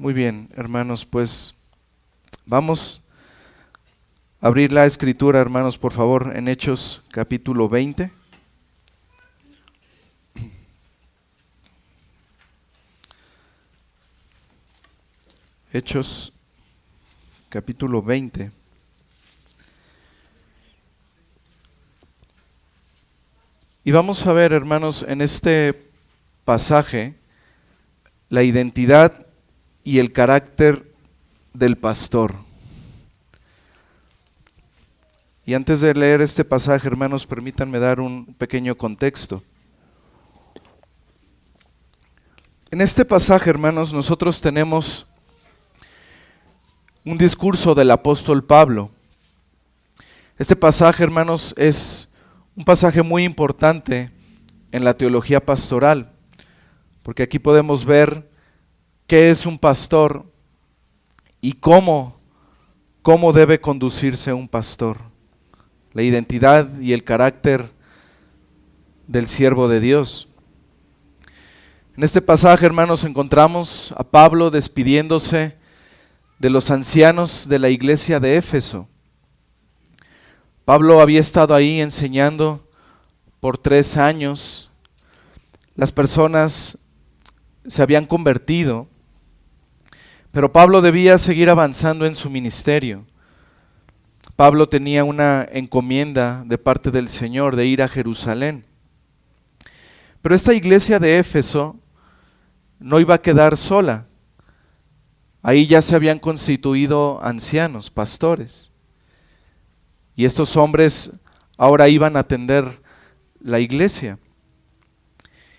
Muy bien, hermanos, pues vamos a abrir la escritura, hermanos, por favor, en Hechos capítulo 20. Hechos capítulo 20. Y vamos a ver, hermanos, en este pasaje la identidad y el carácter del pastor. Y antes de leer este pasaje, hermanos, permítanme dar un pequeño contexto. En este pasaje, hermanos, nosotros tenemos un discurso del apóstol Pablo. Este pasaje, hermanos, es un pasaje muy importante en la teología pastoral, porque aquí podemos ver qué es un pastor y cómo debe conducirse un pastor, la identidad y el carácter del siervo de Dios. En este pasaje, hermanos, encontramos a Pablo despidiéndose de los ancianos de la iglesia de Éfeso. Pablo había estado ahí enseñando por 3 años. Las personas se habían convertido, pero Pablo debía seguir avanzando en su ministerio. Pablo tenía una encomienda de parte del Señor de ir a Jerusalén. Pero esta iglesia de Éfeso no iba a quedar sola. Ahí ya se habían constituido ancianos, pastores. Y estos hombres ahora iban a atender la iglesia.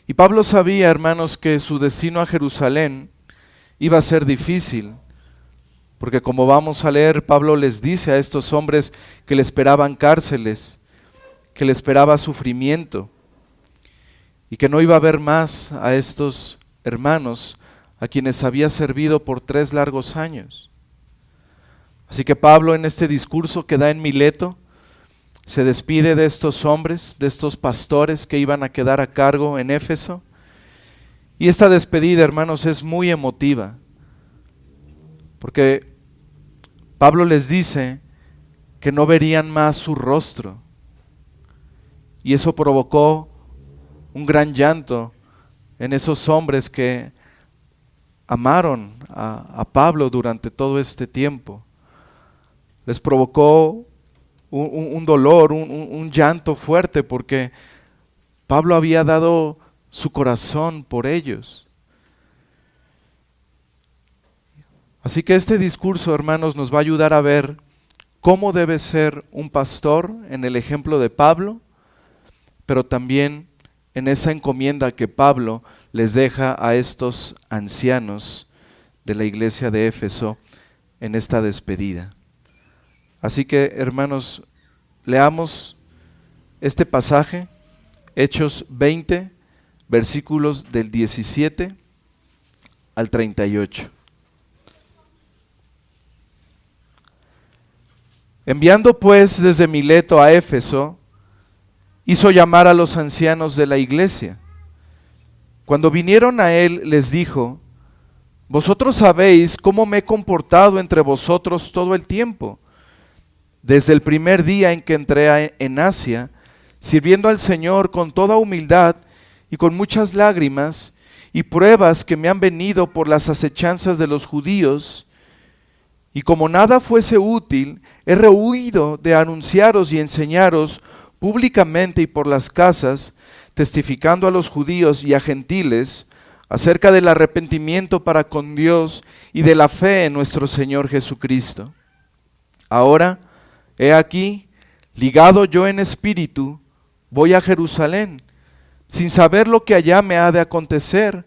Y Pablo sabía, hermanos, que su destino a Jerusalén iba a ser difícil, porque como vamos a leer, Pablo les dice a estos hombres que le esperaban cárceles, que le esperaba sufrimiento, y que no iba a ver más a estos hermanos a quienes había servido por 3 largos años. Así que Pablo, en este discurso que da en Mileto, se despide de estos hombres, de estos pastores que iban a quedar a cargo en Éfeso. Y esta despedida, hermanos, es muy emotiva, porque Pablo les dice que no verían más su rostro. Y eso provocó un gran llanto en esos hombres que amaron a Pablo durante todo este tiempo. Les provocó un dolor, un llanto fuerte, porque Pablo había dado su corazón por ellos. Así que este discurso, hermanos, nos va a ayudar a ver cómo debe ser un pastor en el ejemplo de Pablo, pero también en esa encomienda que Pablo les deja a estos ancianos de la iglesia de Éfeso en esta despedida. Así que, hermanos, leamos este pasaje, Hechos 20, versículos del 17 al 38. Enviando pues desde Mileto a Éfeso, hizo llamar a los ancianos de la iglesia. Cuando vinieron a él, les dijo: vosotros sabéis cómo me he comportado entre vosotros todo el tiempo, desde el primer día en que entré en Asia, sirviendo al Señor con toda humildad y con muchas lágrimas y pruebas que me han venido por las acechanzas de los judíos. Y como nada fuese útil, he rehuido de anunciaros y enseñaros públicamente y por las casas, testificando a los judíos y a gentiles acerca del arrepentimiento para con Dios y de la fe en nuestro Señor Jesucristo. Ahora, he aquí, ligado yo en espíritu, voy a Jerusalén, sin saber lo que allá me ha de acontecer,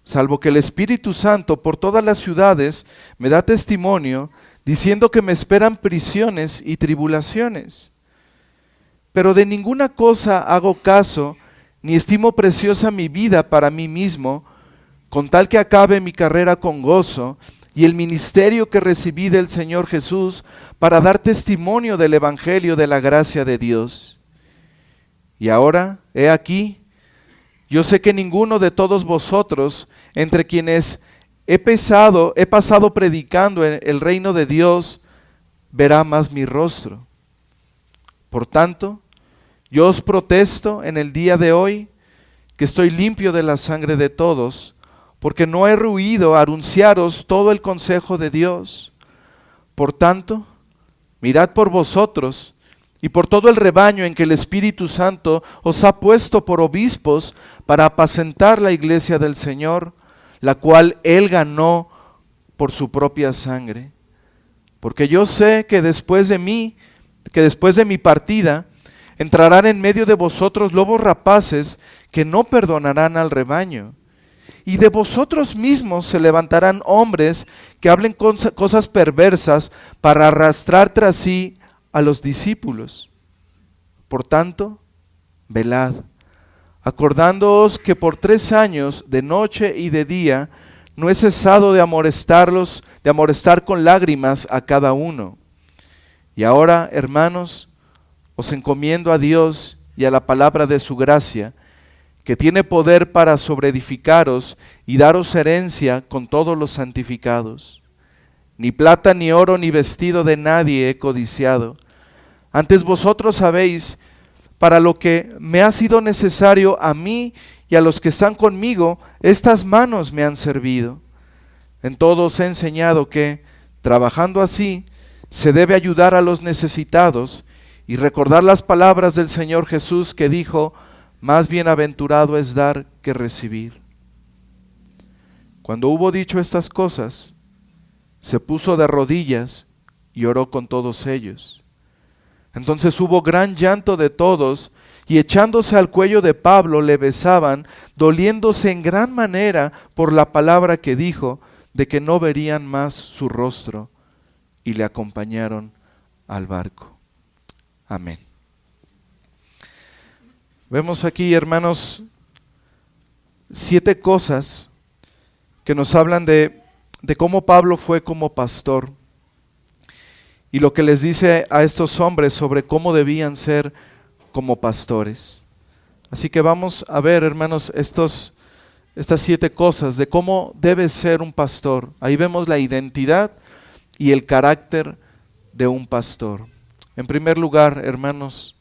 salvo que el Espíritu Santo por todas las ciudades me da testimonio, diciendo que me esperan prisiones y tribulaciones. Pero de ninguna cosa hago caso, ni estimo preciosa mi vida para mí mismo, con tal que acabe mi carrera con gozo y el ministerio que recibí del Señor Jesús para dar testimonio del Evangelio de la gracia de Dios. Y ahora, he aquí, yo sé que ninguno de todos vosotros, entre quienes he pasado predicando el reino de Dios, verá más mi rostro. Por tanto, yo os protesto en el día de hoy que estoy limpio de la sangre de todos, porque no he huido a anunciaros todo el consejo de Dios. Por tanto, mirad por vosotros y por todo el rebaño en que el Espíritu Santo os ha puesto por obispos para apacentar la iglesia del Señor, la cual Él ganó por su propia sangre. Porque yo sé que después de mi partida, entrarán en medio de vosotros lobos rapaces que no perdonarán al rebaño. Y de vosotros mismos se levantarán hombres que hablen cosas perversas para arrastrar tras sí a los discípulos. Por tanto, velad, acordándoos que por 3 años, de noche y de día, no he cesado de amonestar con lágrimas a cada uno. Y ahora, hermanos, os encomiendo a Dios y a la palabra de su gracia, que tiene poder para sobreedificaros y daros herencia con todos los santificados. Ni plata, ni oro, ni vestido de nadie he codiciado. Antes vosotros sabéis para lo que me ha sido necesario a mí y a los que están conmigo, estas manos me han servido. En todo os he enseñado que, trabajando así, se debe ayudar a los necesitados y recordar las palabras del Señor Jesús que dijo: más bienaventurado es dar que recibir. Cuando hubo dicho estas cosas, se puso de rodillas y oró con todos ellos. Entonces hubo gran llanto de todos, y echándose al cuello de Pablo le besaban, doliéndose en gran manera por la palabra que dijo, de que no verían más su rostro, y le acompañaron al barco. Amén. Vemos aquí, hermanos, 7 cosas que nos hablan de cómo Pablo fue como pastor y lo que les dice a estos hombres sobre cómo debían ser como pastores. Así que vamos a ver, hermanos, estas 7 cosas de cómo debe ser un pastor. Ahí vemos la identidad y el carácter de un pastor. En primer lugar, hermanos,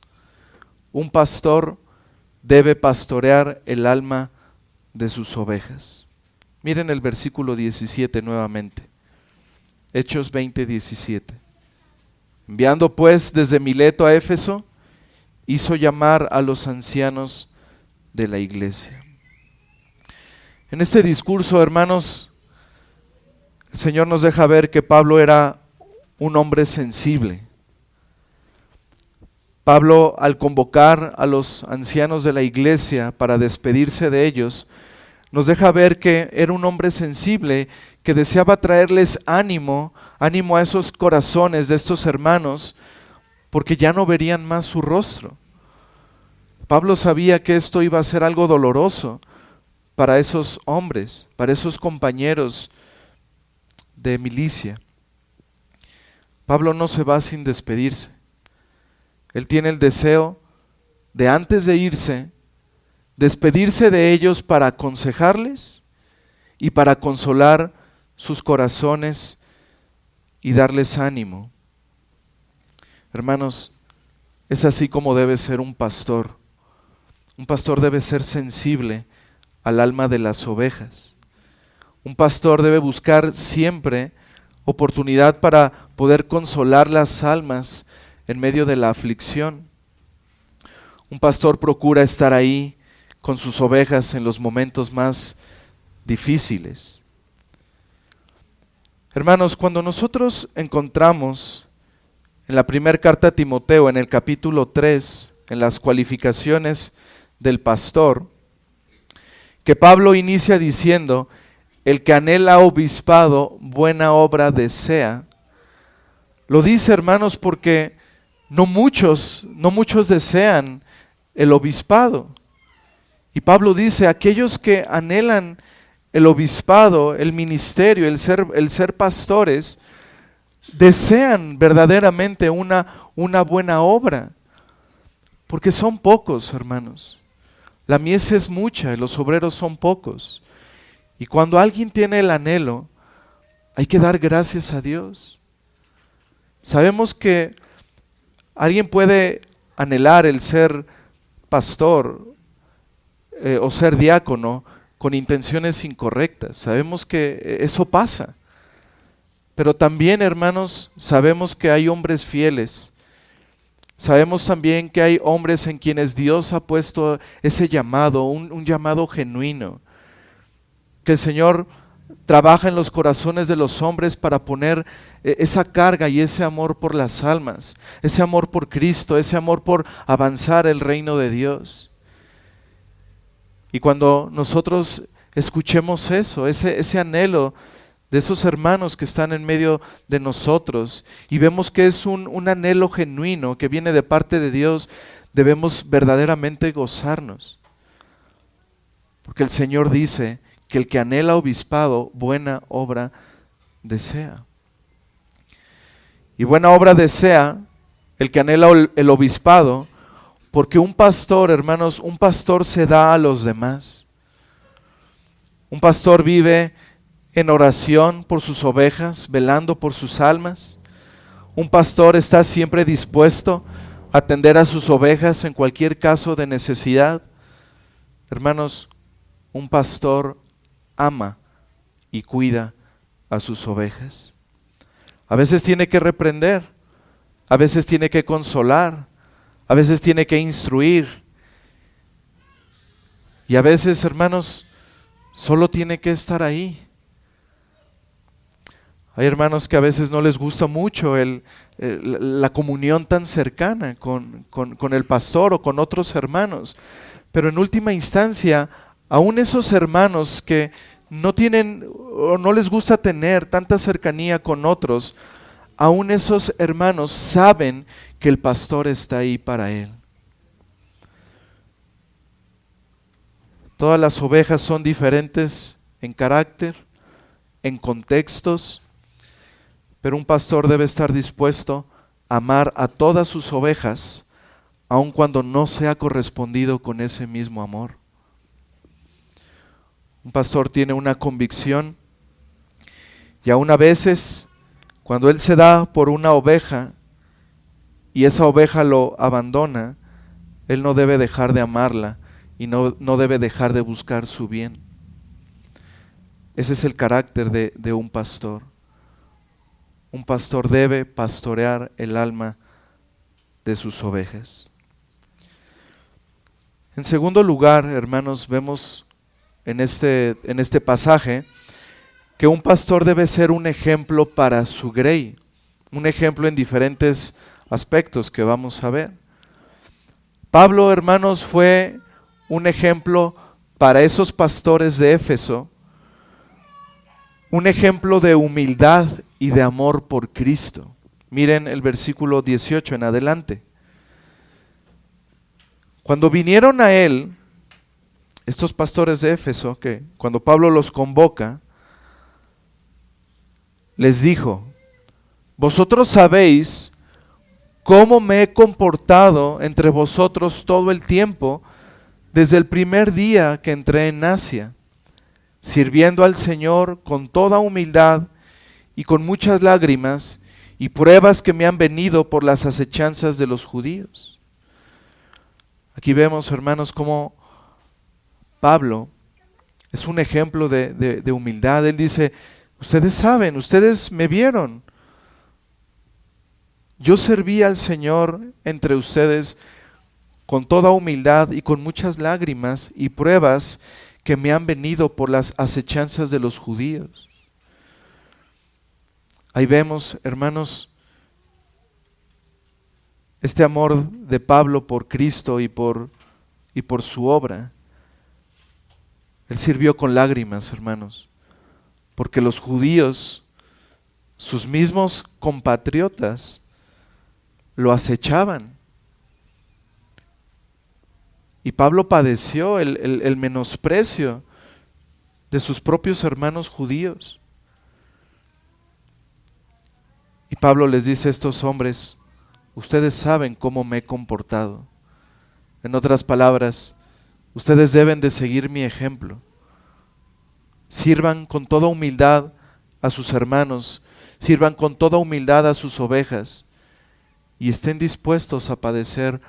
un pastor debe pastorear el alma de sus ovejas. Miren el versículo 17 nuevamente. Hechos 20:17. Enviando pues desde Mileto a Éfeso, hizo llamar a los ancianos de la iglesia. En este discurso, hermanos, el Señor nos deja ver que Pablo era un hombre sensible. Pablo, al convocar a los ancianos de la iglesia para despedirse de ellos, nos deja ver que era un hombre sensible que deseaba traerles ánimo a esos corazones de estos hermanos, porque ya no verían más su rostro. Pablo sabía que esto iba a ser algo doloroso para esos hombres, para esos compañeros de milicia. Pablo no se va sin despedirse. Él tiene el deseo de, antes de irse, despedirse de ellos para aconsejarles y para consolar sus corazones y darles ánimo. Hermanos, es así como debe ser un pastor. Un pastor debe ser sensible al alma de las ovejas. Un pastor debe buscar siempre oportunidad para poder consolar las almas en medio de la aflicción. Un pastor procura estar ahí con sus ovejas en los momentos más difíciles. Hermanos, cuando nosotros encontramos en la primera carta a Timoteo, en el capítulo 3, en las cualificaciones del pastor, que Pablo inicia diciendo: el que anhela obispado, buena obra desea. Lo dice, hermanos, porque no muchos desean el obispado. Y Pablo dice: aquellos que anhelan el obispado, el ministerio, el ser pastores, desean verdaderamente una buena obra, porque son pocos, hermanos. La mies es mucha y los obreros son pocos. Y cuando alguien tiene el anhelo, hay que dar gracias a Dios. Sabemos que alguien puede anhelar el ser pastor o ser diácono con intenciones incorrectas. Sabemos que eso pasa. Pero también, hermanos, sabemos que hay hombres fieles. Sabemos también que hay hombres en quienes Dios ha puesto ese llamado, un llamado genuino. Que el Señor trabaja en los corazones de los hombres para poner esa carga y ese amor por las almas, ese amor por Cristo, ese amor por avanzar el reino de Dios. Y cuando nosotros escuchemos eso, ese anhelo de esos hermanos que están en medio de nosotros, y vemos que es un anhelo genuino que viene de parte de Dios, debemos verdaderamente gozarnos. Porque el Señor dice que el que anhela obispado, buena obra desea. Y buena obra desea el que anhela el obispado, porque un pastor, hermanos, un pastor se da a los demás. Un pastor vive en oración por sus ovejas, velando por sus almas. Un pastor está siempre dispuesto a atender a sus ovejas en cualquier caso de necesidad. Hermanos, un pastor ama y cuida a sus ovejas. A veces tiene que reprender, a veces tiene que consolar, a veces tiene que instruir. Y a veces, hermanos, solo tiene que estar ahí. Hay hermanos que a veces no les gusta mucho la comunión tan cercana con el pastor o con otros hermanos. Pero en última instancia, aún esos hermanos que no tienen o no les gusta tener tanta cercanía con otros, aún esos hermanos saben que el pastor está ahí para él. Todas las ovejas son diferentes en carácter, en contextos, pero un pastor debe estar dispuesto a amar a todas sus ovejas, aun cuando no sea correspondido con ese mismo amor. Un pastor tiene una convicción y aún a veces, cuando él se da por una oveja y esa oveja lo abandona, él no debe dejar de amarla y no debe dejar de buscar su bien. Ese es el carácter de un pastor. Un pastor debe pastorear el alma de sus ovejas. En segundo lugar, hermanos, vemos en este pasaje que un pastor debe ser un ejemplo para su grey, un ejemplo en diferentes aspectos que vamos a ver. Pablo, hermanos, fue un ejemplo para esos pastores de Éfeso, un ejemplo de humildad y de amor por Cristo. Miren el versículo 18 en adelante. Cuando vinieron a él, estos pastores de Éfeso, que cuando Pablo los convoca, les dijo: vosotros sabéis cómo me he comportado entre vosotros todo el tiempo, desde el primer día que entré en Asia, sirviendo al Señor con toda humildad y con muchas lágrimas y pruebas que me han venido por las acechanzas de los judíos. Aquí vemos, hermanos, cómo Pablo es un ejemplo de humildad. Él dice: ustedes saben, ustedes me vieron. Yo serví al Señor entre ustedes con toda humildad y con muchas lágrimas y pruebas que me han venido por las acechanzas de los judíos. Ahí vemos, hermanos, este amor de Pablo por Cristo y por su obra. Él sirvió con lágrimas, hermanos, porque los judíos, sus mismos compatriotas, lo acechaban. Y Pablo padeció el menosprecio de sus propios hermanos judíos. Y Pablo les dice a estos hombres: ustedes saben cómo me he comportado. En otras palabras, ustedes deben de seguir mi ejemplo. sirvan con toda humildad a sus hermanos, sirvan con toda humildad a sus ovejas y estén dispuestos a padecer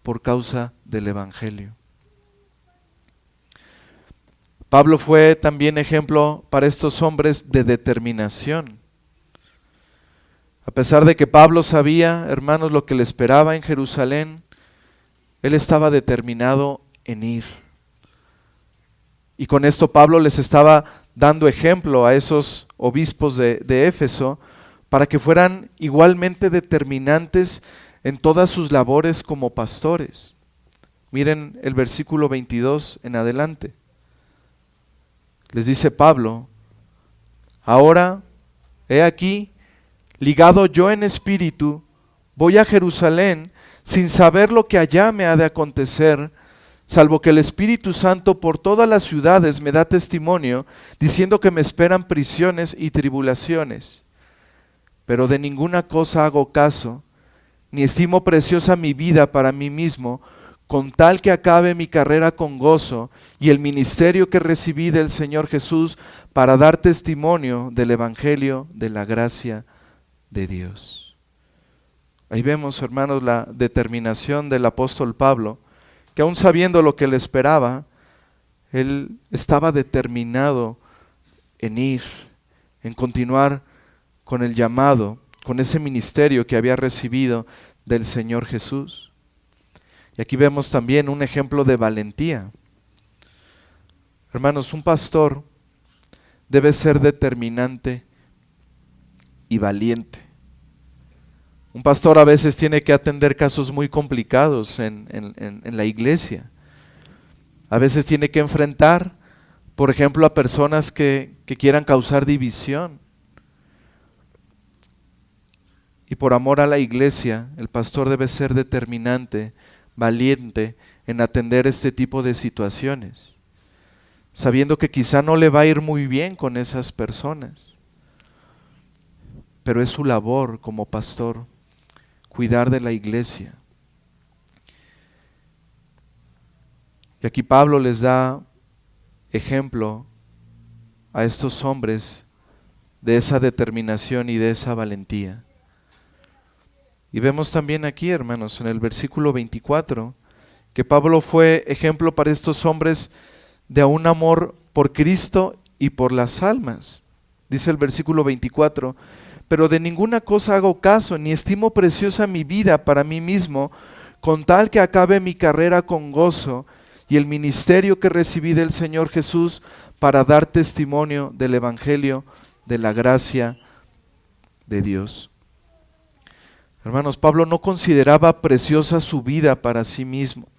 por causa del Evangelio. Pablo fue también ejemplo para estos hombres de determinación. A pesar de que Pablo sabía, hermanos, lo que le esperaba en Jerusalén, él estaba determinado en ir. Y con esto Pablo les estaba dando ejemplo a esos obispos de Éfeso para que fueran igualmente determinantes en todas sus labores como pastores. Miren el versículo 22 en adelante. Les dice Pablo: ahora, he aquí, ligado yo en espíritu, voy a Jerusalén sin saber lo que allá me ha de acontecer, salvo que el Espíritu Santo por todas las ciudades me da testimonio, diciendo que me esperan prisiones y tribulaciones. Pero de ninguna cosa hago caso, ni estimo preciosa mi vida para mí mismo, con tal que acabe mi carrera con gozo y el ministerio que recibí del Señor Jesús para dar testimonio del Evangelio de la gracia de Dios. Ahí vemos, hermanos, la determinación del apóstol Pablo, que aún sabiendo lo que le esperaba, él estaba determinado en ir, en continuar con el llamado, con ese ministerio que había recibido del Señor Jesús. Y aquí vemos también un ejemplo de valentía. Hermanos, un pastor debe ser determinante y valiente. Un pastor a veces tiene que atender casos muy complicados en la iglesia. A veces tiene que enfrentar, por ejemplo, a personas que quieran causar división. Y por amor a la iglesia, el pastor debe ser determinante, valiente en atender este tipo de situaciones, sabiendo que quizá no le va a ir muy bien con esas personas, pero es su labor como pastor cuidar de la iglesia. Y aquí Pablo les da ejemplo a estos hombres de esa determinación y de esa valentía. Y vemos también aquí, hermanos, en el versículo 24, que Pablo fue ejemplo para estos hombres de un amor por Cristo y por las almas. Dice el versículo 24: pero de ninguna cosa hago caso, ni estimo preciosa mi vida para mí mismo, con tal que acabe mi carrera con gozo y el ministerio que recibí del Señor Jesús para dar testimonio del Evangelio de la gracia de Dios. Hermanos, Pablo no consideraba preciosa su vida para sí mismo.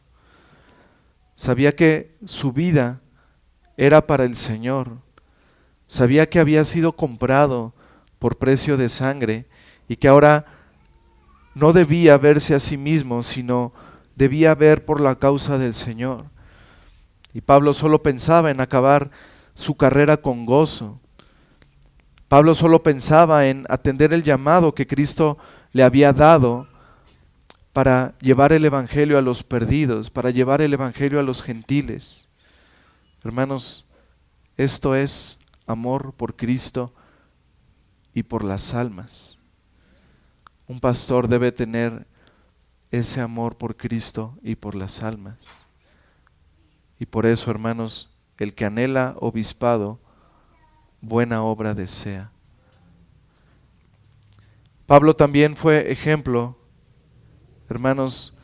Sabía que su vida era para el Señor. Sabía que había sido comprado por precio de sangre y que ahora no debía verse a sí mismo, sino debía ver por la causa del Señor. Y Pablo solo pensaba en acabar su carrera con gozo. Pablo solo pensaba en atender el llamado que Cristo le había dado para llevar el Evangelio a los perdidos, para llevar el Evangelio a los gentiles. Hermanos, esto es amor por Cristo y por las almas. Un pastor debe tener ese amor por Cristo y por las almas. Y por eso, hermanos, el que anhela obispado, buena obra desea. Pablo también fue ejemplo, hermanos,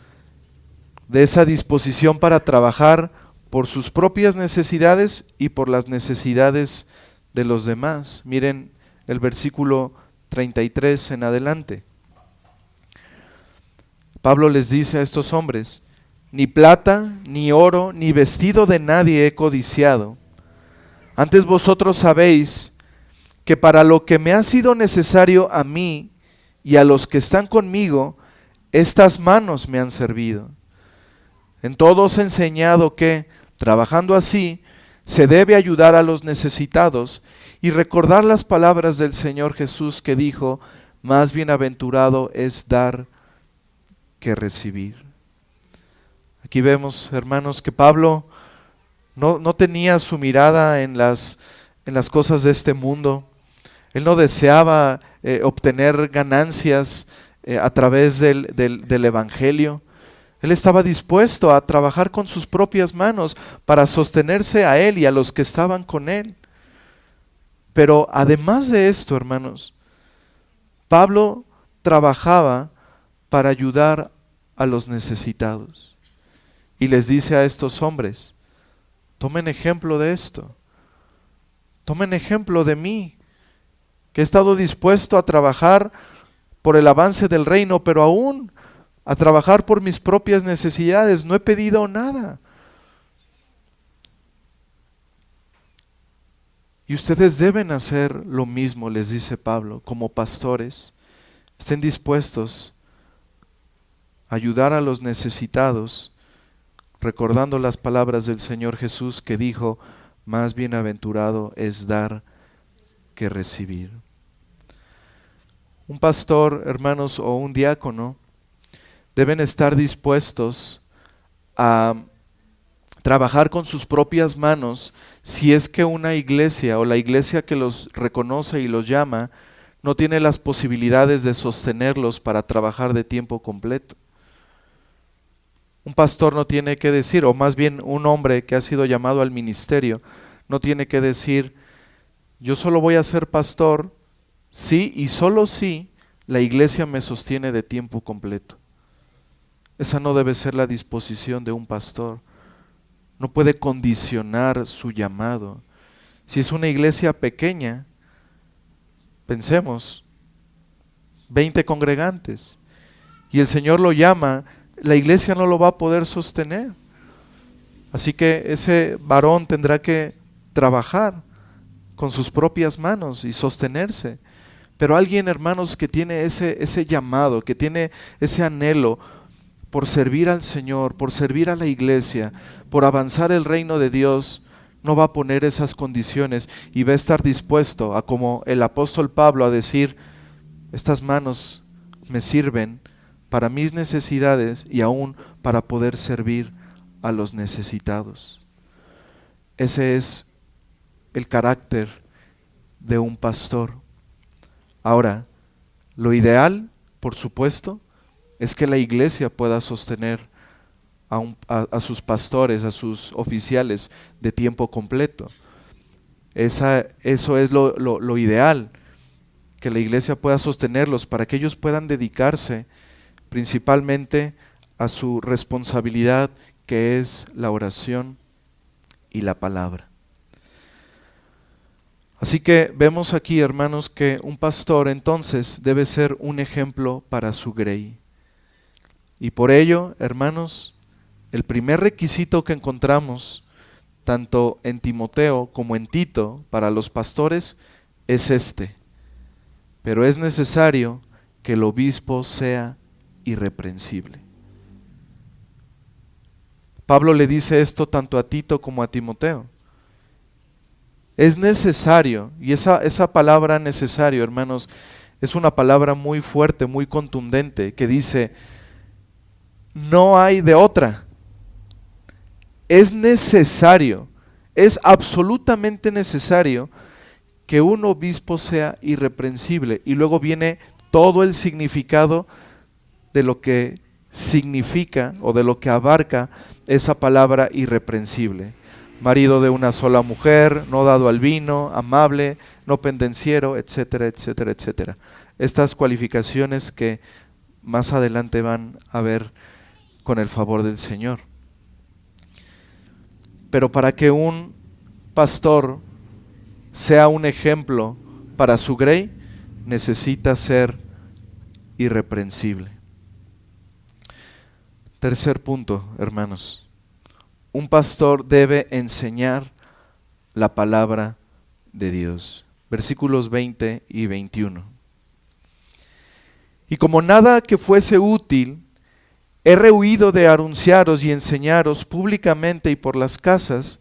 de esa disposición para trabajar por sus propias necesidades y por las necesidades de los demás. Miren el versículo 33 en adelante. Pablo les dice a estos hombres: ni plata, ni oro, ni vestido de nadie he codiciado. Antes vosotros sabéis que para lo que me ha sido necesario a mí y a los que están conmigo, estas manos me han servido. En todo os he enseñado que, trabajando así, se debe ayudar a los necesitados y recordar las palabras del Señor Jesús que dijo: más bienaventurado es dar que recibir. Aquí vemos, hermanos, que Pablo no tenía su mirada en las en las cosas de este mundo. Él no deseaba obtener ganancias a través del Evangelio. Él estaba dispuesto a trabajar con sus propias manos para sostenerse a él y a los que estaban con él. Pero además de esto, hermanos, Pablo trabajaba para ayudar a los necesitados. Y les dice a estos hombres, tomen ejemplo de esto. Tomen ejemplo de mí, que he estado dispuesto a trabajar por el avance del reino, pero aún a trabajar por mis propias necesidades. No he pedido nada. Y ustedes deben hacer lo mismo, les dice Pablo, como pastores. Estén dispuestos a ayudar a los necesitados, recordando las palabras del Señor Jesús que dijo, más bienaventurado es dar que recibir. Un pastor, hermanos, o un diácono deben estar dispuestos a trabajar con sus propias manos si es que una iglesia o la iglesia que los reconoce y los llama no tiene las posibilidades de sostenerlos para trabajar de tiempo completo. Un pastor no tiene que decir, o más bien un hombre que ha sido llamado al ministerio, no tiene que decir, yo solo voy a ser pastor si y solo si la iglesia me sostiene de tiempo completo. Esa no debe ser la disposición de un pastor. No puede condicionar su llamado. Si es una iglesia pequeña, pensemos, 20 congregantes, y el Señor lo llama, la iglesia no lo va a poder sostener. Así que ese varón tendrá que trabajar con sus propias manos y sostenerse. Pero alguien, hermanos, que tiene ese llamado, que tiene ese anhelo por servir al Señor, por servir a la iglesia, por avanzar el reino de Dios, no va a poner esas condiciones y va a estar dispuesto a, como el apóstol Pablo, a decir, estas manos me sirven para mis necesidades y aún para poder servir a los necesitados. Ese es el carácter de un pastor. Ahora, lo ideal, por supuesto, es que la iglesia pueda sostener a sus pastores, a sus oficiales de tiempo completo. Eso es lo ideal, que la iglesia pueda sostenerlos para que ellos puedan dedicarse principalmente a su responsabilidad, que es la oración y la palabra. Así que vemos aquí, hermanos, que un pastor entonces debe ser un ejemplo para su grey. Y por ello, hermanos, el primer requisito que encontramos tanto en Timoteo como en Tito para los pastores es este: pero es necesario que el obispo sea irreprensible. Pablo le dice esto tanto a Tito como a Timoteo. Es necesario, y esa palabra necesario, hermanos, es una palabra muy fuerte, muy contundente, que dice, no hay de otra. Es necesario, es absolutamente necesario que un obispo sea irreprensible. Y luego viene todo el significado de lo que significa o de lo que abarca esa palabra irreprensible. Marido de una sola mujer, no dado al vino, amable, no pendenciero, etcétera, etcétera, etcétera. Estas cualificaciones que más adelante van a ver con el favor del Señor. Pero para que un pastor sea un ejemplo para su grey, necesita ser irreprensible. Tercer punto, hermanos. Un pastor debe enseñar la palabra de Dios. Versículos 20 y 21. Y como nada que fuese útil, he rehuido de anunciaros y enseñaros públicamente y por las casas,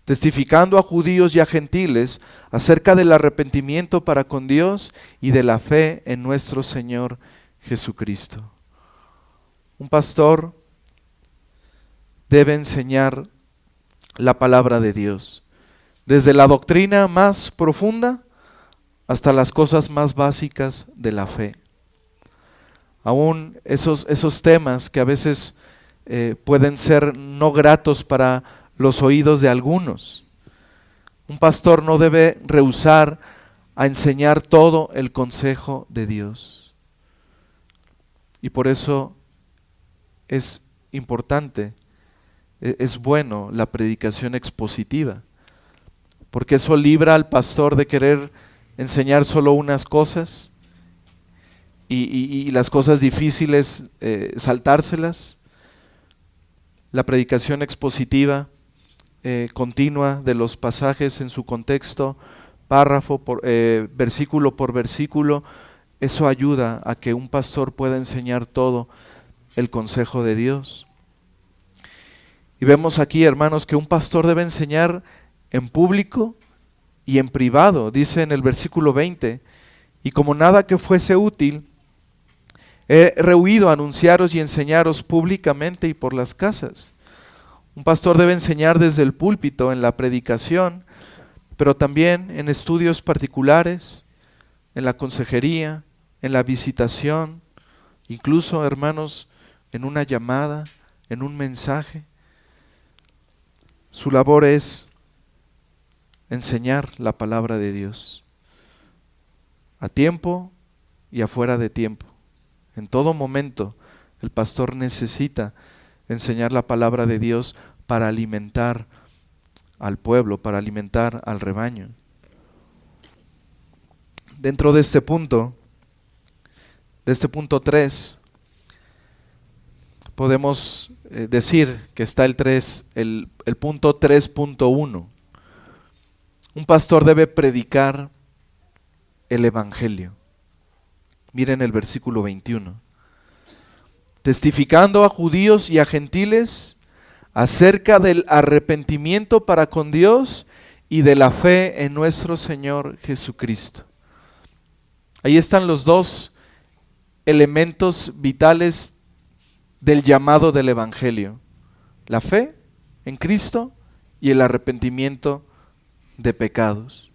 testificando a judíos y a gentiles acerca del arrepentimiento para con Dios y de la fe en nuestro Señor Jesucristo. Un pastor debe enseñar la palabra de Dios, desde la doctrina más profunda hasta las cosas más básicas de la fe. Aún esos temas que a veces pueden ser no gratos para los oídos de algunos. Un pastor no debe rehusar a enseñar todo el consejo de Dios. Y por eso es importante, es bueno la predicación expositiva, porque eso libra al pastor de querer enseñar solo unas cosas y las cosas difíciles saltárselas. La predicación expositiva continua de los pasajes en su contexto, párrafo versículo por versículo, eso ayuda a que un pastor pueda enseñar todo el consejo de Dios. Y vemos aquí, hermanos, que un pastor debe enseñar en público y en privado. Dice en el versículo 20, y como nada que fuese útil, he rehuido anunciaros y enseñaros públicamente y por las casas. Un pastor debe enseñar desde el púlpito en la predicación, pero también en estudios particulares, en la consejería, en la visitación, incluso, hermanos, en una llamada, en un mensaje. Su labor es enseñar la palabra de Dios, a tiempo y afuera de tiempo. En todo momento el pastor necesita enseñar la palabra de Dios para alimentar al pueblo, para alimentar al rebaño. Dentro de este punto 3, podemos decir que está el punto 3.1. Un pastor debe predicar el evangelio. Miren el versículo 21. Testificando a judíos y a gentiles acerca del arrepentimiento para con Dios y de la fe en nuestro Señor Jesucristo. Ahí están los dos elementos vitales del llamado del evangelio: la fe en Cristo y el arrepentimiento de pecados.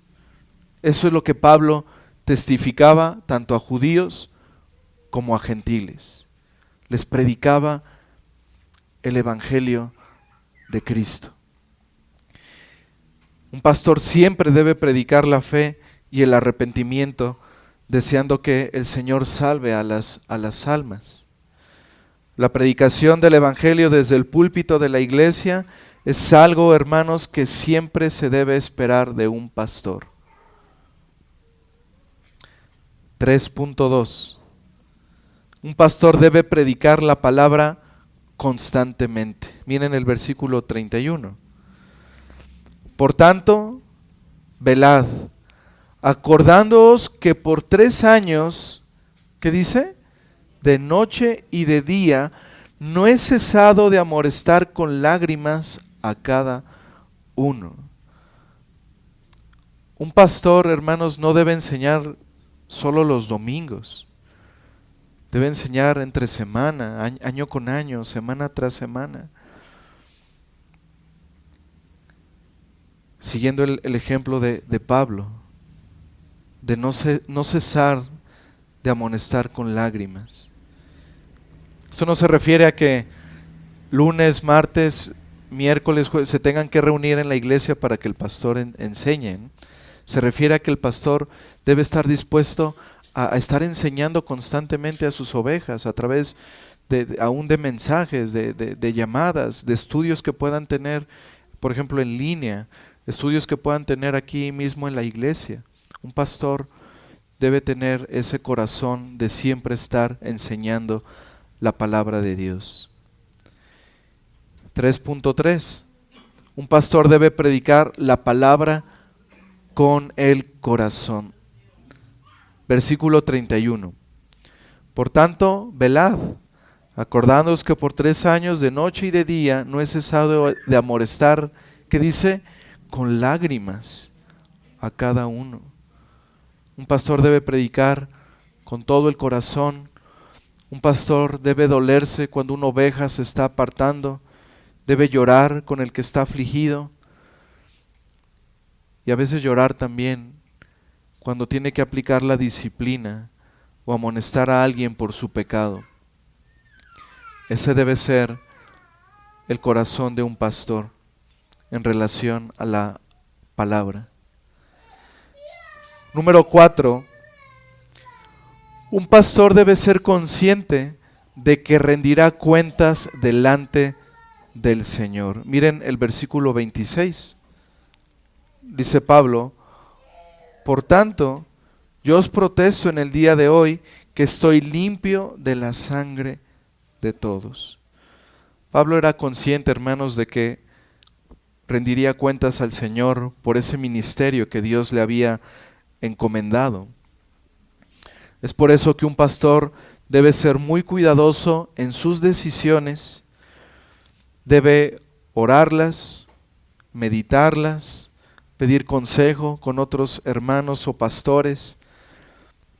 Eso es lo que Pablo testificaba tanto a judíos como a gentiles. Les predicaba el evangelio de Cristo. Un pastor siempre debe predicar la fe y el arrepentimiento, deseando que el Señor salve a las almas. La predicación del evangelio desde el púlpito de la iglesia es algo, hermanos, que siempre se debe esperar de un pastor. 3.2. Un pastor debe predicar la palabra constantemente. Miren el versículo 31. Por tanto, velad, acordándoos que por 3 años, ¿qué dice? De noche y de día, no he cesado de amonestar con lágrimas a cada uno. Un pastor, hermanos, no debe enseñar solo los domingos. Debe enseñar entre semana, año con año, semana tras semana. Siguiendo el ejemplo de Pablo, de no cesar de amonestar con lágrimas. Esto no se refiere a que lunes, martes, miércoles, jueves se tengan que reunir en la iglesia para que el pastor enseñe. Se refiere a que el pastor debe estar dispuesto a estar enseñando constantemente a sus ovejas a través aún de mensajes, de llamadas, de estudios que puedan tener, por ejemplo, en línea, estudios que puedan tener aquí mismo en la iglesia. Un pastor debe tener ese corazón de siempre estar enseñando la palabra de Dios. 3.3. Un pastor debe predicar la palabra con el corazón. Versículo 31. Por tanto, velad, acordándoos que por 3 años de noche y de día no he cesado de amonestar, ¿qué dice? Con lágrimas a cada uno. Un pastor debe predicar con todo el corazón. Un pastor debe dolerse cuando una oveja se está apartando. Debe llorar con el que está afligido. y a veces llorar también cuando tiene que aplicar la disciplina o amonestar a alguien por su pecado. Ese debe ser el corazón de un pastor en relación a la palabra. Número 4, un pastor debe ser consciente de que rendirá cuentas delante del Señor. Miren el versículo 26. Dice Pablo: por tanto, yo os protesto en el día de hoy que estoy limpio de la sangre de todos. Pablo era consciente, hermanos, de que rendiría cuentas al Señor por ese ministerio que Dios le había encomendado. Es por eso que un pastor debe ser muy cuidadoso en sus decisiones, debe orarlas, meditarlas, pedir consejo con otros hermanos o pastores,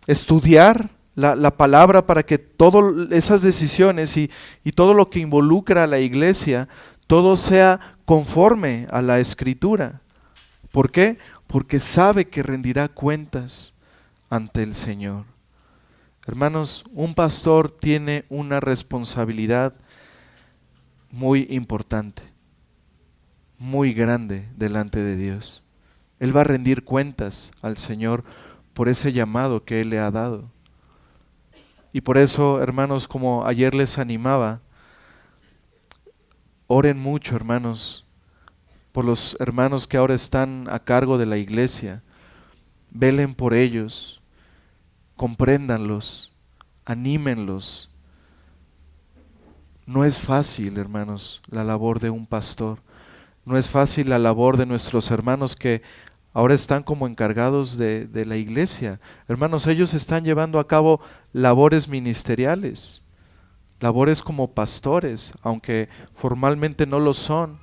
estudiar la palabra para que todas esas decisiones y todo lo que involucra a la iglesia, todo sea conforme a la Escritura. ¿Por qué? Porque sabe que rendirá cuentas ante el Señor. Hermanos, un pastor tiene una responsabilidad muy importante, muy grande delante de Dios. Él va a rendir cuentas al Señor por ese llamado que Él le ha dado. Y por eso, hermanos, como ayer les animaba, oren mucho, hermanos, por los hermanos que ahora están a cargo de la iglesia. Velen por ellos, compréndanlos, anímenlos. No es fácil, hermanos, la labor de un pastor. No es fácil la labor de nuestros hermanos que ahora están como encargados de la iglesia. Hermanos, ellos están llevando a cabo labores ministeriales, labores como pastores, aunque formalmente no lo son,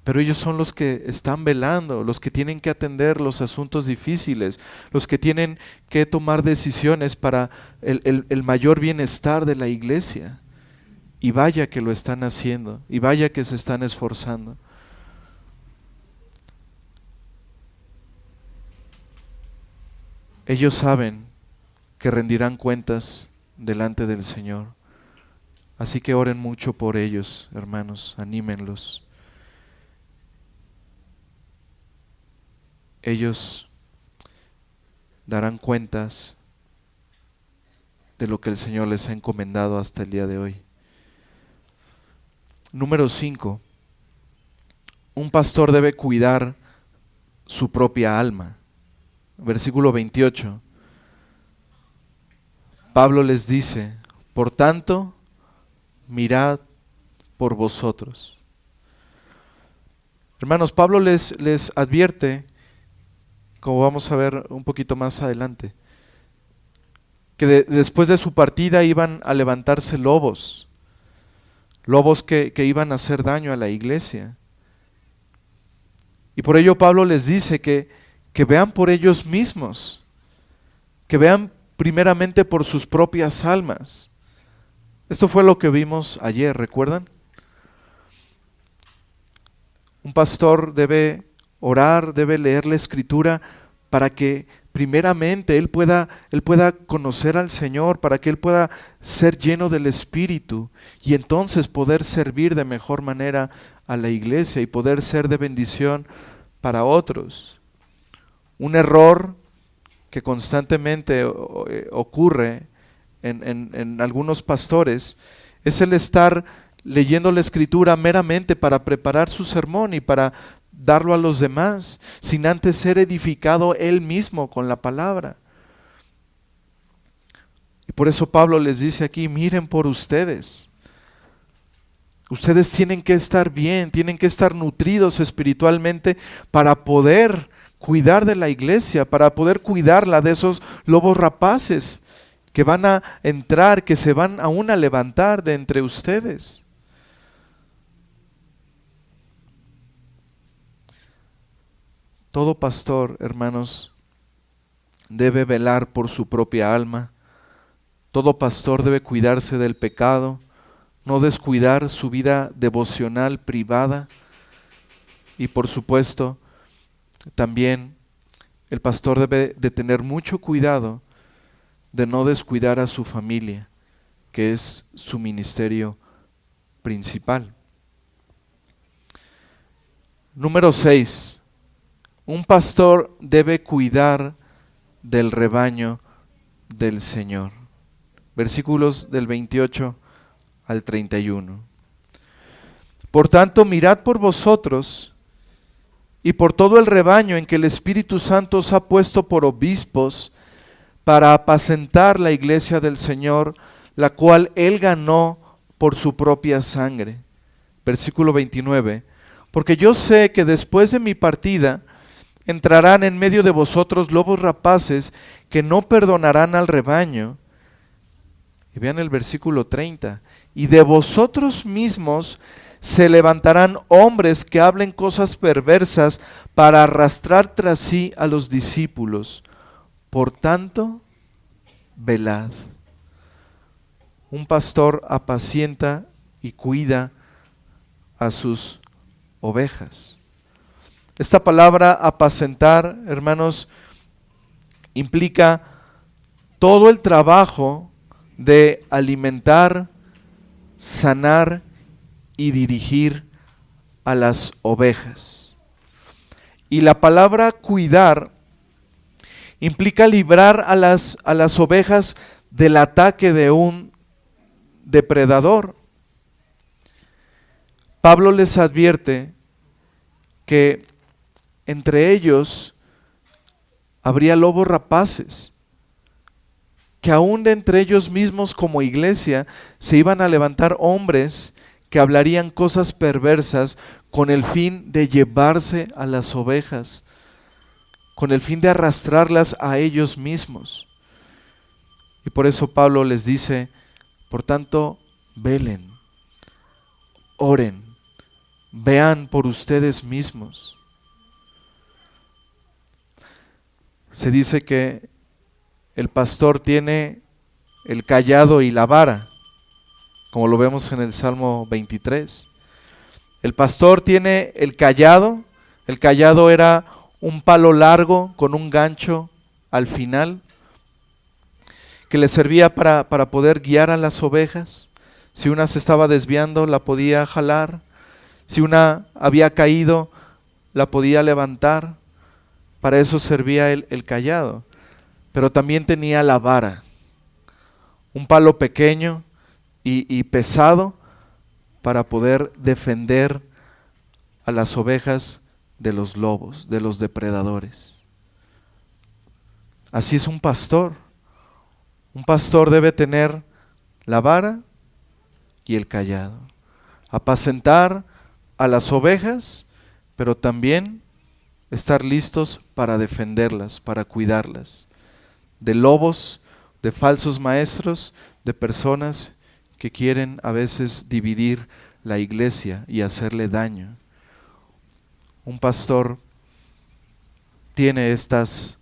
pero ellos son los que están velando, los que tienen que atender los asuntos difíciles, los que tienen que tomar decisiones para el mayor bienestar de la iglesia. Y vaya que lo están haciendo, y vaya que se están esforzando. Ellos saben que rendirán cuentas delante del Señor. Así que oren mucho por ellos, hermanos, anímenlos. Ellos darán cuentas de lo que el Señor les ha encomendado hasta el día de hoy. Número 5. Un pastor debe cuidar su propia alma. Versículo 28. Pablo les dice: por tanto, mirad por vosotros. Hermanos, Pablo les advierte, como vamos a ver un poquito más adelante, que después de su partida iban a levantarse lobos que iban a hacer daño a la iglesia. Y por ello Pablo les dice que vean por ellos mismos, que vean primeramente por sus propias almas. Esto fue lo que vimos ayer, ¿recuerdan? Un pastor debe orar, debe leer la Escritura para que primeramente él pueda conocer al Señor, para que él pueda ser lleno del Espíritu y entonces poder servir de mejor manera a la iglesia y poder ser de bendición para otros. Un error que constantemente ocurre en algunos pastores es el estar leyendo la Escritura meramente para preparar su sermón y para darlo a los demás, sin antes ser edificado él mismo con la palabra. Y por eso Pablo les dice aquí: miren por ustedes. Ustedes tienen que estar bien, tienen que estar nutridos espiritualmente para poder cuidar de la iglesia, para poder cuidarla de esos lobos rapaces que van a entrar, que se van aún a levantar de entre ustedes. Todo pastor, hermanos, debe velar por su propia alma. Todo pastor debe cuidarse del pecado, no descuidar su vida devocional privada y, por supuesto, también el pastor debe de tener mucho cuidado de no descuidar a su familia, que es su ministerio principal. Número 6. Un pastor debe cuidar del rebaño del Señor. Versículos del 28 al 31. Por tanto, mirad por vosotros y por todo el rebaño en que el Espíritu Santo os ha puesto por obispos para apacentar la iglesia del Señor, la cual Él ganó por su propia sangre. Versículo 29. Porque yo sé que después de mi partida entrarán en medio de vosotros lobos rapaces que no perdonarán al rebaño. Y vean el versículo 30. Y de vosotros mismos se levantarán hombres que hablen cosas perversas para arrastrar tras sí a los discípulos. Por tanto, velad. Un pastor apacienta y cuida a sus ovejas. Esta palabra apacentar, hermanos, implica todo el trabajo de alimentar, sanar y dirigir a las ovejas. Y la palabra cuidar implica librar a las ovejas del ataque de un depredador. Pablo les advierte que entre ellos habría lobos rapaces, que aún de entre ellos mismos como iglesia se iban a levantar hombres que hablarían cosas perversas con el fin de llevarse a las ovejas, con el fin de arrastrarlas a ellos mismos. Y por eso Pablo les dice, por tanto, velen, oren, vean por ustedes mismos. Se dice que el pastor tiene el cayado y la vara, como lo vemos en el Salmo 23. El pastor tiene el cayado era un palo largo con un gancho al final, que le servía para poder guiar a las ovejas. Si una se estaba desviando, la podía jalar. Si una había caído, la podía levantar. Para eso servía el cayado. Pero también tenía la vara, un palo pequeño y pesado para poder defender a las ovejas de los lobos, de los depredadores. Así es un pastor. Un pastor debe tener la vara y el cayado. Apacentar a las ovejas, pero también estar listos para defenderlas, para cuidarlas de lobos, de falsos maestros, de personas que quieren a veces dividir la iglesia y hacerle daño. Un pastor tiene estas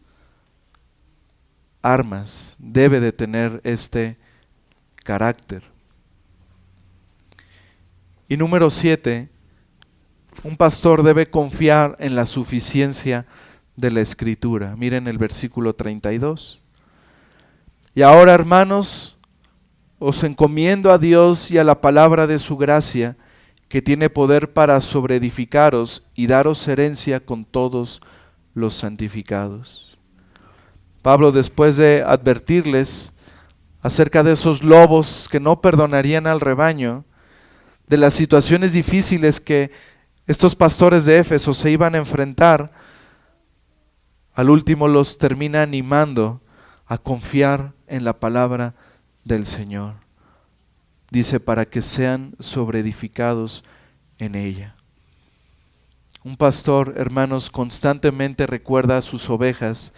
armas, debe de tener este carácter. Y número 7, un pastor debe confiar en la suficiencia de la Escritura. Miren el versículo 32. Y ahora, hermanos, os encomiendo a Dios y a la palabra de su gracia, que tiene poder para sobreedificaros y daros herencia con todos los santificados. Pablo, después de advertirles acerca de esos lobos que no perdonarían al rebaño, de las situaciones difíciles que estos pastores de Éfeso se iban a enfrentar, al último los termina animando a confiar en la palabra del Señor. Dice, para que sean sobreedificados en ella. Un pastor, hermanos, constantemente recuerda a sus ovejas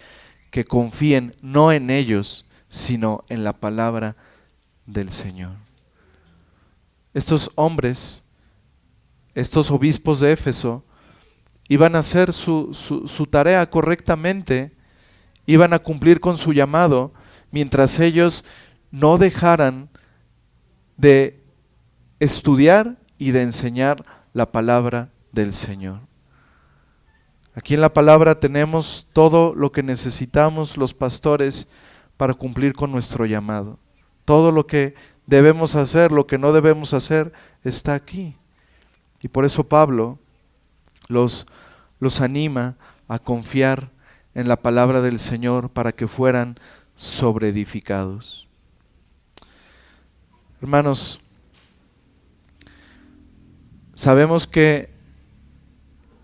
que confíen no en ellos, sino en la palabra del Señor. Estos hombres, estos obispos de Éfeso, iban a hacer su tarea correctamente, iban a cumplir con su llamado, mientras ellos no dejaran de estudiar y de enseñar la palabra del Señor. Aquí en la palabra tenemos todo lo que necesitamos los pastores para cumplir con nuestro llamado. Todo lo que debemos hacer, lo que no debemos hacer, está aquí. Y por eso Pablo los anima a confiar en la palabra del Señor para que fueran sobreedificados. Hermanos, sabemos que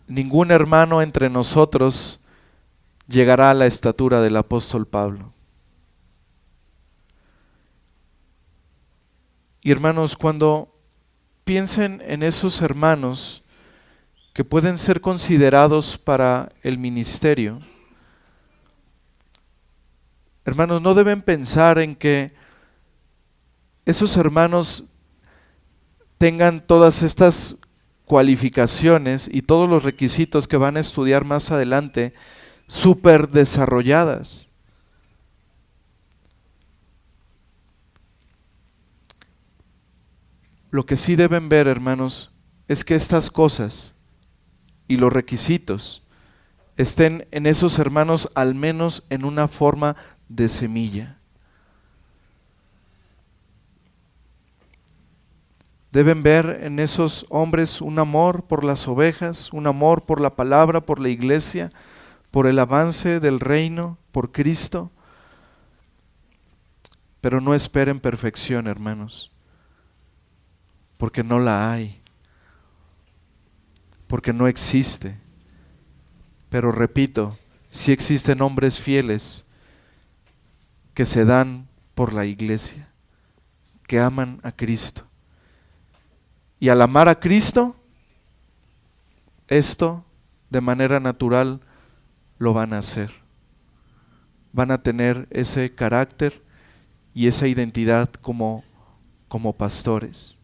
ningún hermano entre nosotros llegará a la estatura del apóstol Pablo. Y hermanos, cuando piensen en esos hermanos que pueden ser considerados para el ministerio, hermanos, no deben pensar en que esos hermanos tengan todas estas cualificaciones y todos los requisitos que van a estudiar más adelante súper desarrolladas. Lo que sí deben ver, hermanos, es que estas cosas y los requisitos estén en esos hermanos al menos en una forma de semilla. Deben ver en esos hombres un amor por las ovejas, un amor por la palabra, por la iglesia, por el avance del reino, por Cristo. Pero no esperen perfección, hermanos, porque no la hay, porque no existe. Pero repito, sí existen hombres fieles que se dan por la iglesia, que aman a Cristo. Y al amar a Cristo, esto de manera natural lo van a hacer. Van a tener ese carácter y esa identidad como pastores.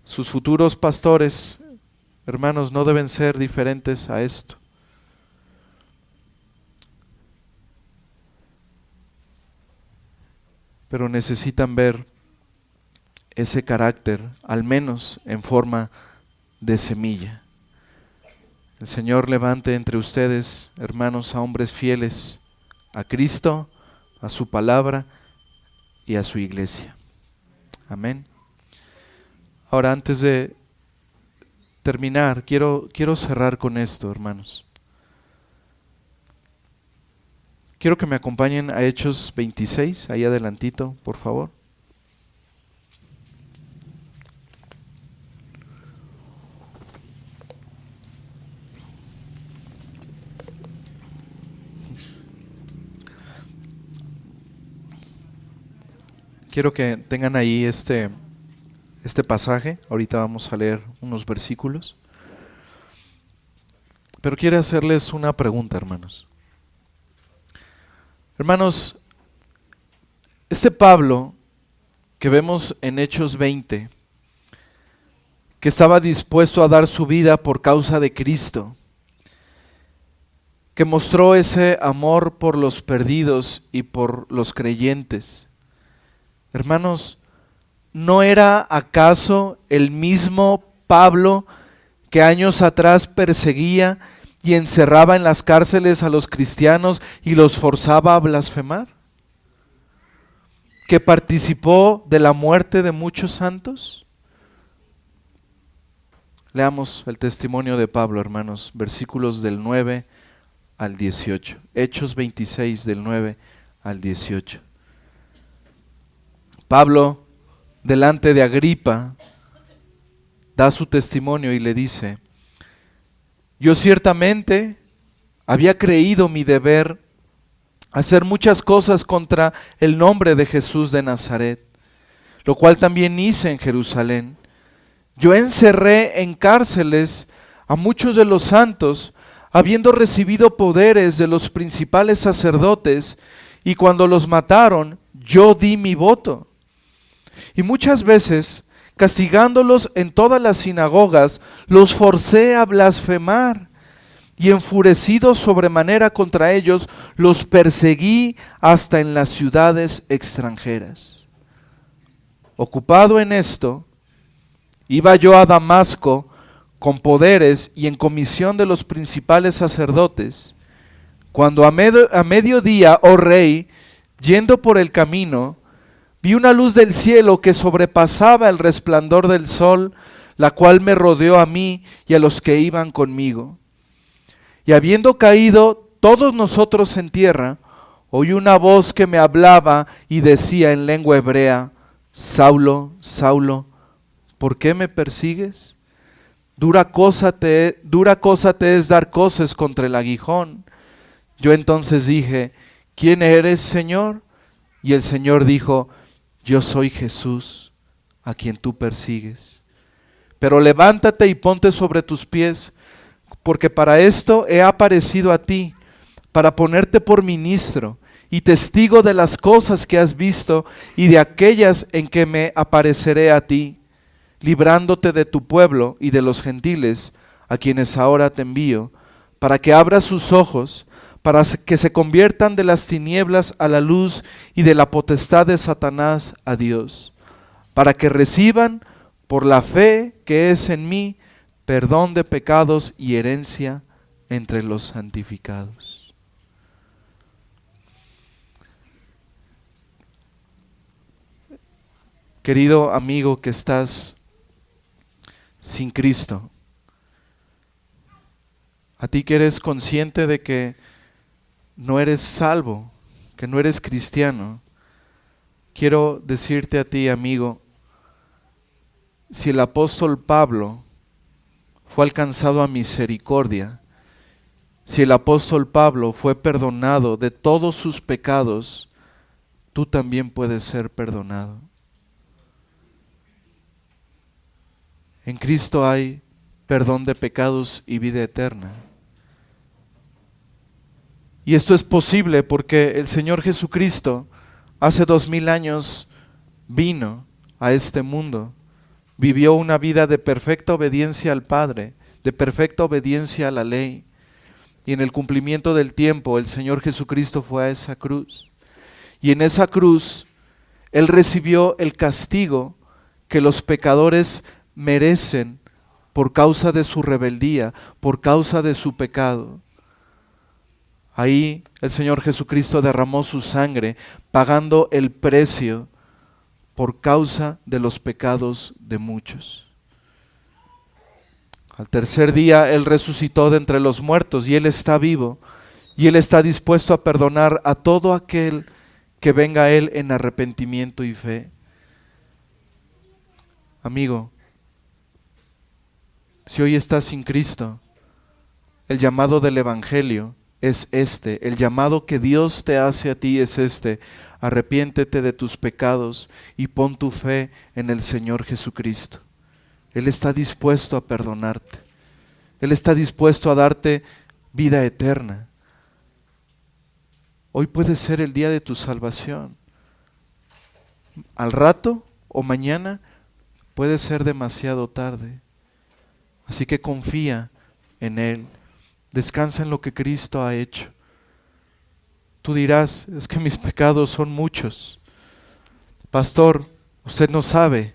Sus futuros pastores, hermanos, no deben ser diferentes a esto. Pero necesitan ver ese carácter, al menos en forma de semilla. El Señor levante entre ustedes, hermanos, a hombres fieles a Cristo, a su palabra y a su iglesia. Amén. Ahora, antes de terminar, quiero cerrar con esto, hermanos. Quiero que me acompañen a Hechos 26, ahí adelantito, por favor. Quiero que tengan ahí este pasaje. Ahorita vamos a leer unos versículos. Pero quiero hacerles una pregunta, hermanos. Hermanos, este Pablo que vemos en Hechos 20, que estaba dispuesto a dar su vida por causa de Cristo, que mostró ese amor por los perdidos y por los creyentes, hermanos, ¿no era acaso el mismo Pablo que años atrás perseguía y encerraba en las cárceles a los cristianos y los forzaba a blasfemar? ¿Que participó de la muerte de muchos santos? Leamos el testimonio de Pablo, hermanos, versículos del 9 al 18. Hechos 26, del 9 al 18. Pablo, delante de Agripa, da su testimonio y le dice: yo ciertamente había creído mi deber hacer muchas cosas contra el nombre de Jesús de Nazaret, lo cual también hice en Jerusalén. Yo encerré en cárceles a muchos de los santos, habiendo recibido poderes de los principales sacerdotes, y cuando los mataron, yo di mi voto. Y muchas veces, castigándolos en todas las sinagogas, los forcé a blasfemar, y enfurecido sobremanera contra ellos, los perseguí hasta en las ciudades extranjeras. Ocupado en esto, iba yo a Damasco, con poderes y en comisión de los principales sacerdotes, cuando a mediodía, oh rey, yendo por el camino, vi una luz del cielo que sobrepasaba el resplandor del sol, la cual me rodeó a mí y a los que iban conmigo. Y habiendo caído todos nosotros en tierra, oí una voz que me hablaba y decía en lengua hebrea: Saulo, Saulo, ¿por qué me persigues? Dura cosa te es dar coces contra el aguijón. Yo entonces dije: ¿quién eres, Señor? Y el Señor dijo: yo soy Jesús, a quien tú persigues. Pero levántate y ponte sobre tus pies, porque para esto he aparecido a ti, para ponerte por ministro y testigo de las cosas que has visto y de aquellas en que me apareceré a ti, librándote de tu pueblo y de los gentiles, a quienes ahora te envío, para que abras sus ojos, para que se conviertan de las tinieblas a la luz y de la potestad de Satanás a Dios, para que reciban por la fe que es en mí perdón de pecados y herencia entre los santificados. Querido amigo que estás sin Cristo, a ti que eres consciente de que no eres salvo, que no eres cristiano, quiero decirte a ti, amigo, si el apóstol Pablo fue alcanzado a misericordia, si el apóstol Pablo fue perdonado de todos sus pecados, tú también puedes ser perdonado. En Cristo hay perdón de pecados y vida eterna. Y esto es posible porque el Señor Jesucristo hace 2000 años vino a este mundo, vivió una vida de perfecta obediencia al Padre, de perfecta obediencia a la ley. Y en el cumplimiento del tiempo el Señor Jesucristo fue a esa cruz. Y en esa cruz Él recibió el castigo que los pecadores merecen por causa de su rebeldía, por causa de su pecado. Ahí el Señor Jesucristo derramó su sangre, pagando el precio por causa de los pecados de muchos. Al tercer día Él resucitó de entre los muertos y Él está vivo y Él está dispuesto a perdonar a todo aquel que venga a Él en arrepentimiento y fe. Amigo, si hoy estás sin Cristo, el llamado del Evangelio es este, el llamado que Dios te hace a ti es este: arrepiéntete de tus pecados y pon tu fe en el Señor Jesucristo. Él está dispuesto a perdonarte, Él está dispuesto a darte vida eterna. Hoy puede ser el día de tu salvación. Al rato o mañana puede ser demasiado tarde. Así que confía en Él, descansa en lo que Cristo ha hecho. Tú dirás: es que mis pecados son muchos. Pastor, usted no sabe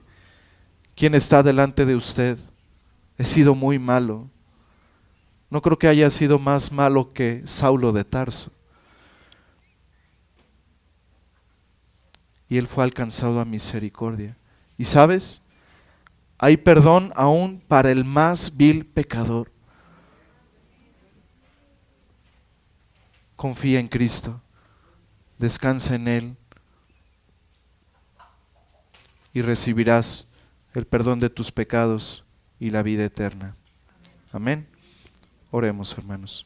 quién está delante de usted. He sido muy malo. No creo que haya sido más malo que Saulo de Tarso. Y él fue alcanzado a misericordia. ¿Y sabes? Hay perdón aún para el más vil pecador. Confía en Cristo, descansa en Él y recibirás el perdón de tus pecados y la vida eterna. Amén. Oremos, hermanos.